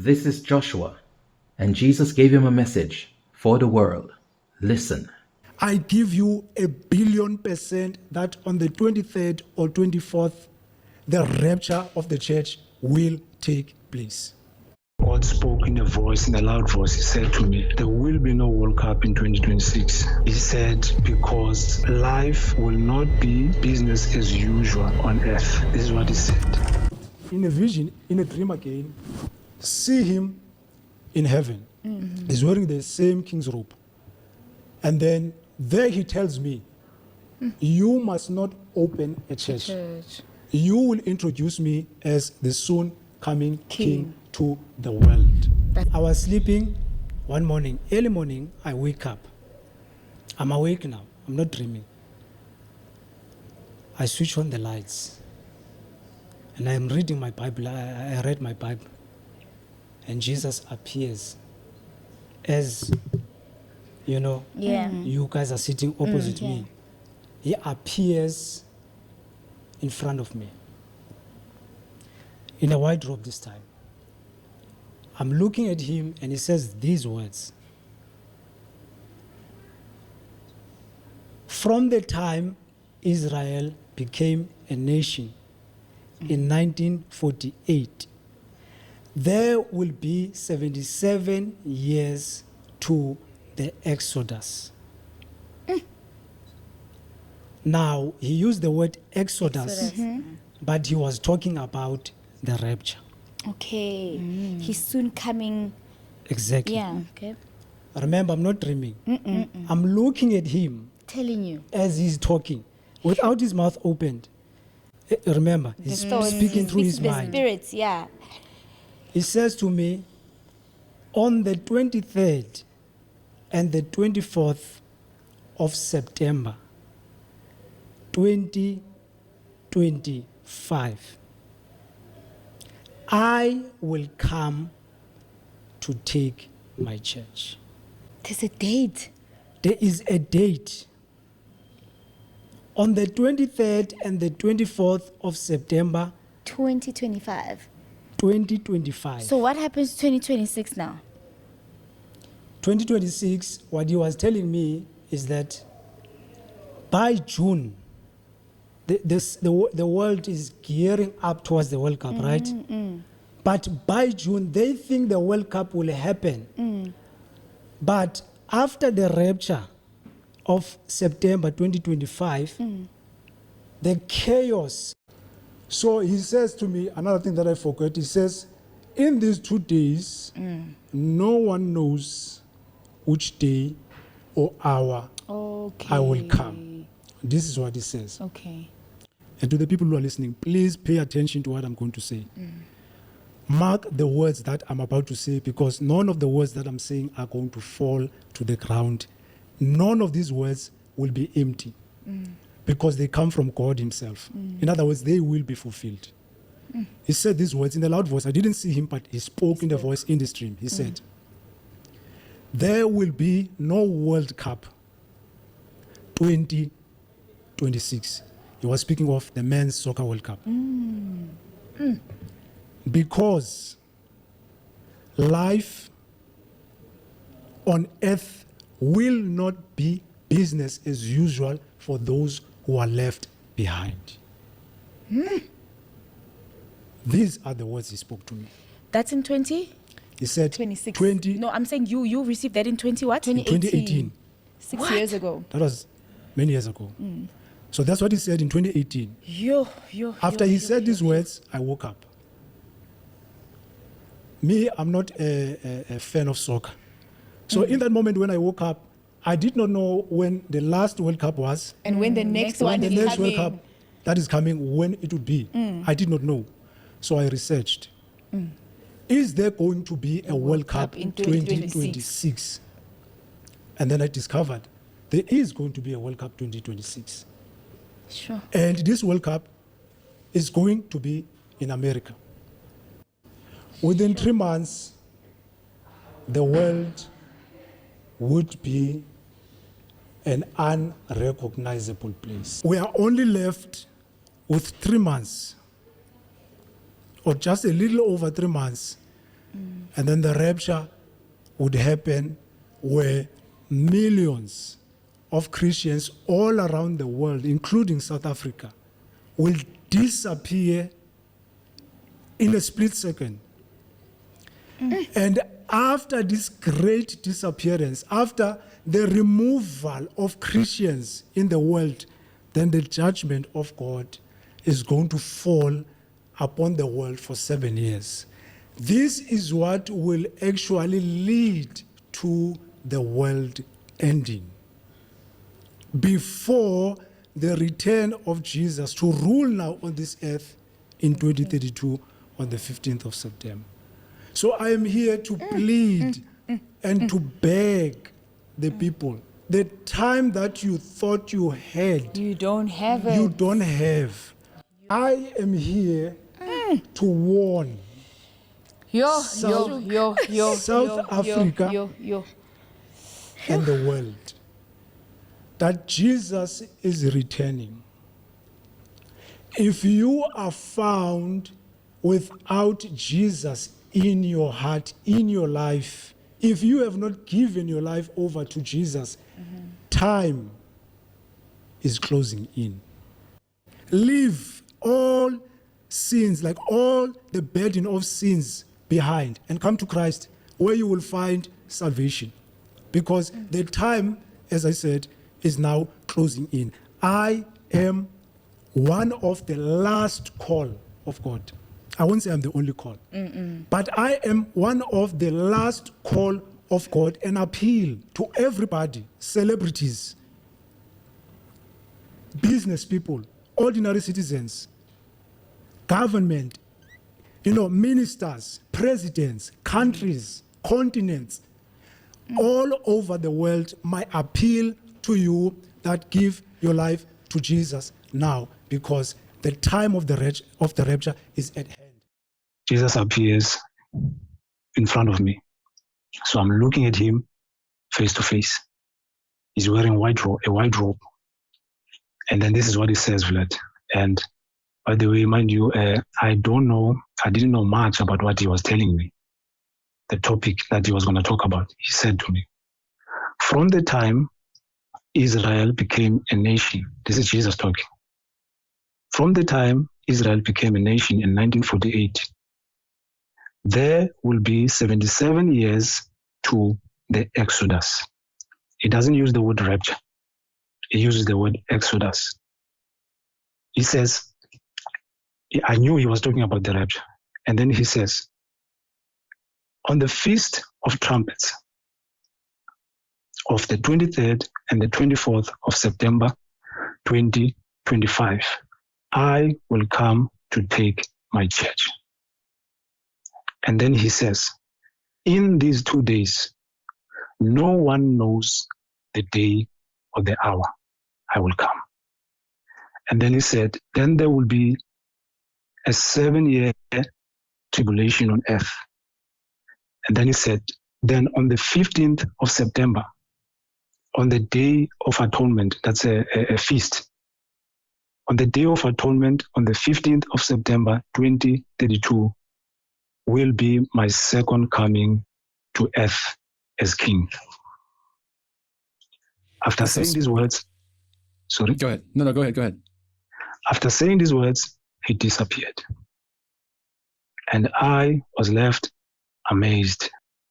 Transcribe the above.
This is Joshua, and Jesus gave him a message for the world. Listen. I give you 1,000,000,000% that on the 23rd or 24th, the rapture of the church will take place. God spoke in a loud voice. He said to me, there will be no World Cup in 2026. He said, because life will not be business as usual on earth. This is what he said. In a vision, in a dream again, see him in heaven. He's wearing the same king's robe. And then there he tells me, you must not open a church. You will introduce me as the soon coming king to the world. I was sleeping one morning, early morning, I wake up. I'm awake now, I'm not dreaming. I switch on the lights and I'm reading my Bible. I read my Bible and Jesus appears as, you know, you guys are sitting opposite me. He appears in front of me in a white robe this time. I'm looking at him and he says these words. From the time Israel became a nation in 1948, there will be 77 years to the Exodus. Now, he used the word Exodus, but he was talking about the rapture. Okay. He's soon coming. Exactly. Yeah. Okay. Remember, I'm not dreaming. I'm looking at him Telling you. as he's talking, without his mouth opened. Remember, he's speaking through his the mind. spirits, yeah. He says to me, on the 23rd and the 24th of September, 2025, I will come to take my church. There's a date. There is a date. On the 23rd and the 24th of September, 2025. 2025. So what happens to 2026 now? 2026, what he was telling me is that by June, the world is gearing up towards the World Cup, right? But by June, they think the World Cup will happen. But after the rapture of September 2025, the chaos. So he says to me, another thing that I forgot, he says, in these 2 days, no one knows which day or hour I will come. This is what he says. Okay. And to the people who are listening, please pay attention to what I'm going to say. Mark the words that I'm about to say, because none of the words that I'm saying are going to fall to the ground. None of these words will be empty, because they come from God himself. In other words, they will be fulfilled. He said these words in a loud voice. I didn't see him, but he spoke in the voice in the stream. He said, there will be no World Cup 2026. He was speaking of the Men's Soccer World Cup. Because life on earth will not be business as usual for those who are left behind. These are the words he spoke to me. That's in 20? He said 26. 20, No, I'm saying you received that in 20 what? 2018. 6 years ago. That was many years ago. So that's what he said in 2018. After he said these words, I woke up. Me, I'm not a fan of soccer. So in that moment when I woke up, I did not know when the last World Cup was. And when the next When one the is next coming. World Cup that is coming, when it would be. I did not know. So I researched. Is there going to be a World Cup in 2026? And then I discovered there is going to be a World Cup 2026. Sure. And this World Cup is going to be in America. Within 3 months, the world would be an unrecognizable place. We are only left with 3 months, or just a little over 3 months, And then the rapture would happen where millions of Christians all around the world, including South Africa, will disappear in a split second. And after this great disappearance, after the removal of Christians in the world, then the judgment of God is going to fall upon the world for 7 years. This is what will actually lead to the world ending. Before the return of Jesus to rule now on this earth in 2032 on the 15th of September. So I am here to plead and to beg the people. The time that you thought you had, You don't have it. you don't have. I am here to warn South Africa and the world that Jesus is returning. If you are found without Jesus in your heart, in your life, if you have not given your life over to Jesus, time is closing in. Leave all sins, like all the burden of sins behind, and come to Christ, where you will find salvation. Because the time, as I said, is now closing in. I am one of the last call of God. I won't say I'm the only call, but I am one of the last call of God, and appeal to everybody, celebrities, business people, ordinary citizens, government, ministers, presidents, countries, continents, all over the world. My appeal to you that give your life to Jesus now, because the time of the rapture is at hand. Jesus appears in front of me. So I'm looking at him face to face. He's wearing a white robe. And then this is what he says, Vlad. And by the way, mind you, I didn't know much about what he was telling me, the topic that he was going to talk about. He said to me, from the time Israel became a nation, this is Jesus talking. From the time Israel became a nation in 1948, there will be 77 years to the Exodus. He doesn't use the word rapture. He uses the word Exodus. He says, I knew he was talking about the rapture. And then he says, on the Feast of Trumpets of the 23rd and the 24th of September 2025, I will come to take my church. And then he says, in these 2 days, no one knows the day or the hour I will come. And then he said, then there will be a 7-year tribulation on earth. And then he said, then on the 15th of September, on the Day of Atonement, that's a feast. On the Day of Atonement, on the 15th of September 2032, will be my second coming to earth as king. After saying these words, sorry? Go ahead. No, go ahead. After saying these words, he disappeared. And I was left amazed